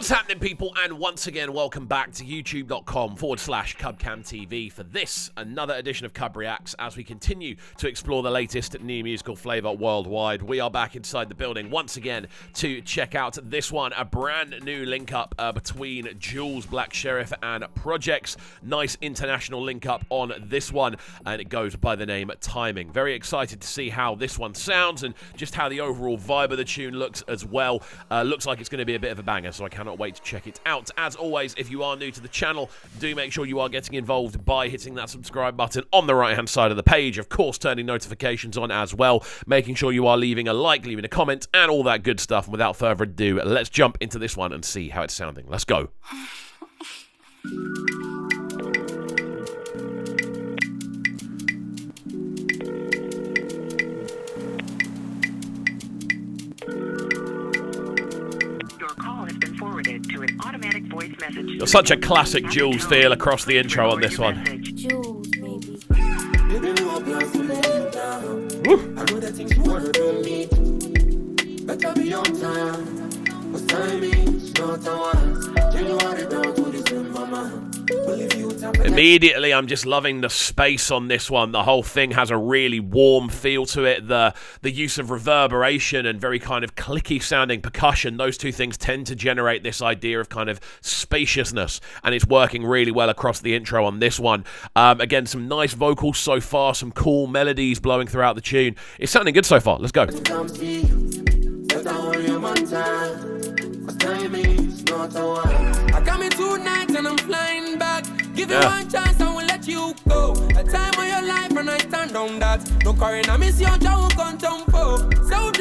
What's happening, people? And once again, welcome back to youtube.com/CubCamTV for this, another edition of CUBREACTS, as we continue to explore the latest new musical flavour worldwide. We are back inside the building once again to check out this one, a brand new link-up between Juls, Black Sheriff, and Projexx. Nice international link-up on this one, and it goes by the name Timing. Very excited to see how this one sounds and just how the overall vibe of the tune looks as well. Looks like it's going to be a bit of a banger, so I cannot wait to check it out. As always, if you are new to the channel, do make sure you are getting involved by hitting that subscribe button on the right hand side of the page. Of course, turning notifications on as well, making sure you are leaving a like, leaving a comment, and all that good stuff. And without further ado, let's jump into this one and see how it's sounding. Let's go. To an automatic voice message. There's such a classic Juls feel across the intro on this one. Juls, baby. Woo. I know that things you wanna do me. Better be on time. What's timing? It's not a while. January down to December, man. Immediately, I'm just loving the space on this one. The whole thing has a really warm feel to it. The use of reverberation and very kind of clicky sounding percussion, those two things tend to generate this idea of kind of spaciousness, and it's working really well across the intro on this one. Again, some nice vocals so far, some cool melodies blowing throughout the tune. It's sounding good so far. Let's go. I come in tonight and I'm flying back. Give you one chance, I will let you go. A time of your life and I stand on that. No current, I miss your job, can't jump for.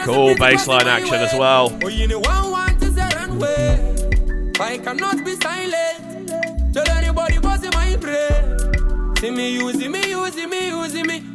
Cool bassline action as well. Oh, you know, one want to say run away. I cannot be silent. Tell anybody what's in my brain. See me using me.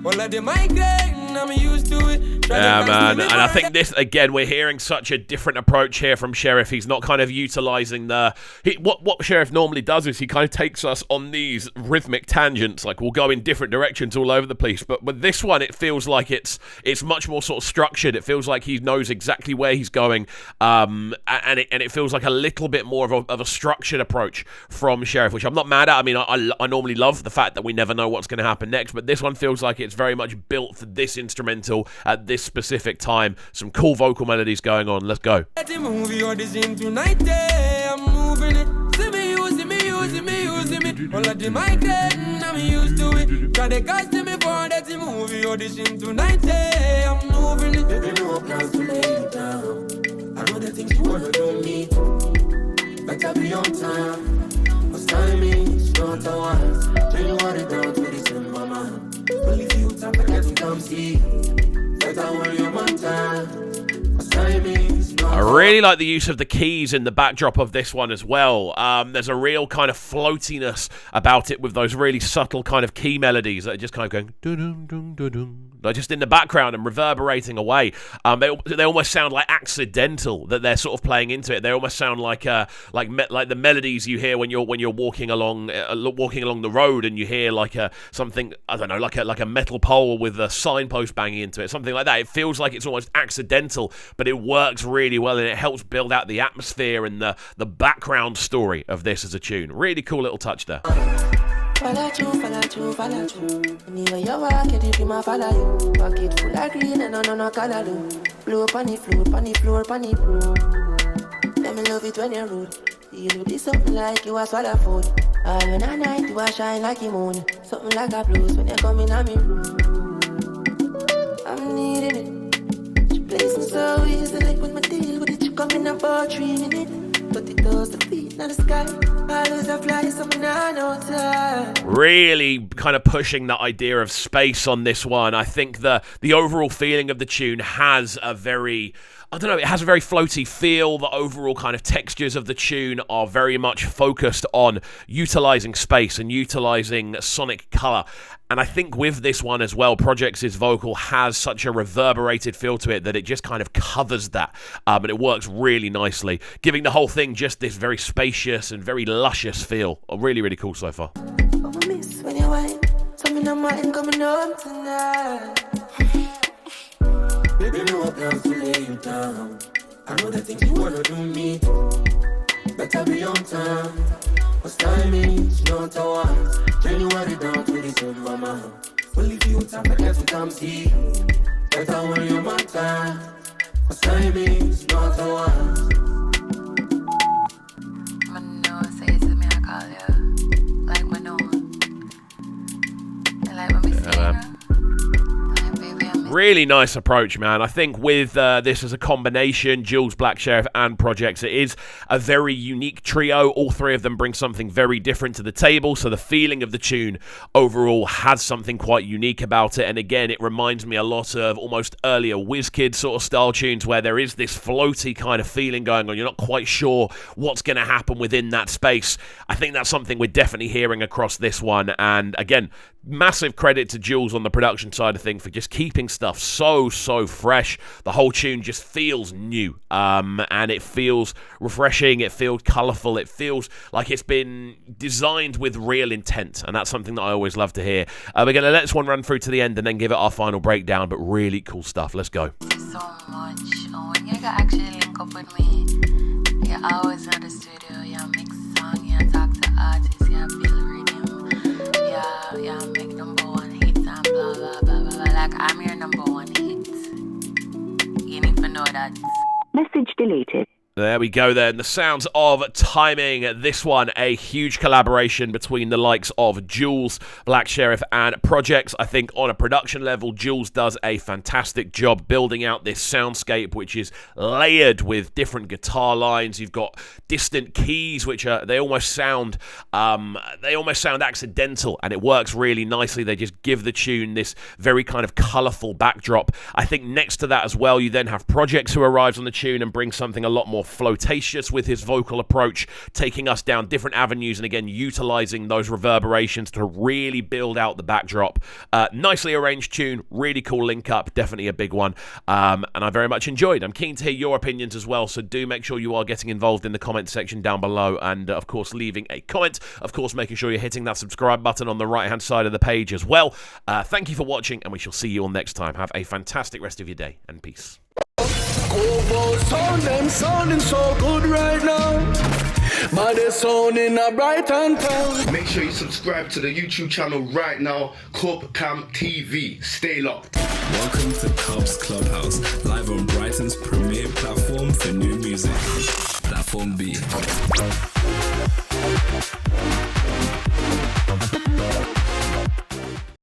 All of the migraine, I'm used to it. Yeah, man, and I think this, again, we're hearing such a different approach here from Sheriff. He's not kind of utilising what Sheriff normally does is he kind of takes us on these rhythmic tangents, like we'll go in different directions all over the place, but with this one, it feels like it's much more sort of structured. It feels like he knows exactly where he's going, and it feels like a little bit more of a structured approach from Sheriff, which I'm not mad at. I mean, I normally love the fact that we never know what's going to happen next, but this one feels like it's very much built for this instrumental at this specific time. Some cool vocal melodies going on. Let's go. I'm moving it. See me using me. All of the migraine, I'm used to it. Try to cast me for that movie audition tonight. I'm moving it. Baby, no plans to lay you down. I know the things you wanna do me. Better be on time. What's timing? It's not a while. January down to December, man. Believe you time to get to come see. I really like the use of the keys in the backdrop of this one as well. There's a real kind of floatiness about it with those really subtle kind of key melodies that are just kind of going dun-dun-dun-dun-dun, like just in the background and reverberating away. They almost sound like accidental that they're sort of playing into it. They almost sound like the melodies you hear when you're walking along the road and you hear like something, I don't know, like a metal pole with a signpost banging into it, something like that. It feels like it's almost accidental, but it works really well and it helps build out the atmosphere and the background story of this as a tune. Really cool little touch there. Follow through. Anyway, you walk it, if you ma follow you. Pocket full of green and no color do. Blow up on the floor. Let me love it when you're rude. You do this something like you a swallow food. All when I night, you a shine like a moon. Something like a blues when you come in on me room. I'm needing it. She plays me so easy, like when my deal with it, you come in about 3 minutes. But it does the feet in the sky. Always a fly, something I know time. Really kind of pushing that idea of space on this one. I think the overall feeling of the tune has a very, I don't know, it has a very floaty feel. The overall kind of textures of the tune are very much focused on utilising space and utilising sonic colour. And I think with this one as well, Projexx's vocal has such a reverberated feel to it that it just kind of covers that. And it works really nicely, giving the whole thing just this very spacious and very luscious feel. Really, really cool so far. Oh, I miss when you wine. Something on mine coming home tonight. Baby, no plans to lay you down. I know the things you wanna do me. better be on time. What's time is not a want. January down to December, man. Well, if you time, forget to come see. Better when you're on time. What's time is not a want. Man, no, say it to me, I call you. Like, man, no. Like, when we say, like, baby, I'm Really nice approach, man. I think with this as a combination, Juls, Black Sheriff, and Projexx, it is a very unique trio. All three of them bring something very different to the table, so the feeling of the tune overall has something quite unique about it. And again, it reminds me a lot of almost earlier WizKid sort of style tunes where there is this floaty kind of feeling going on. You're not quite sure what's going to happen within that space. I think that's something we're definitely hearing across this one. And again, massive credit to Juls on the production side of things for just keeping stuff so fresh. The whole tune just feels new, and it feels refreshing, it feels colourful, it feels like it's been designed with real intent, and that's something that I always love to hear. We're going to let this one run through to the end and then give it our final breakdown, but really cool stuff. Let's go. so much. When you can actually link up with me, you're always in the studio, you mix song, you talk to artists, you build rhythm, you make number one hits and blah blah blah blah blah. Like I'm your number one hit. You need to know that. Message deleted. There we go then, the sounds of Timing. This one, a huge collaboration between the likes of Juls, Black Sheriff, and Projexx. I think on a production level, Juls does a fantastic job building out this soundscape, which is layered with different guitar lines. You've got distant keys, which are, they almost sound accidental, and it works really nicely. They just give the tune this very kind of colourful backdrop. I think next to that as well, you then have Projexx, who arrives on the tune and brings something a lot more flirtatious with his vocal approach, taking us down different avenues and again utilizing those reverberations to really build out the backdrop. Nicely arranged tune, really cool link up, definitely a big one, and I very much enjoyed. I'm keen to hear your opinions as well, so do make sure you are getting involved in the comment section down below, and of course leaving a comment, of course making sure you're hitting that subscribe button on the right hand side of the page as well. Thank you for watching, and we shall see you all next time. Have a fantastic rest of your day, and peace. Sound them sounding so good right now. Man, they sounding a bright and town. Make sure you subscribe to the YouTube channel right now, CUBREACTS TV. Stay locked. Welcome to Cubs Clubhouse, live on Brighton's premier platform for new music. Platform B.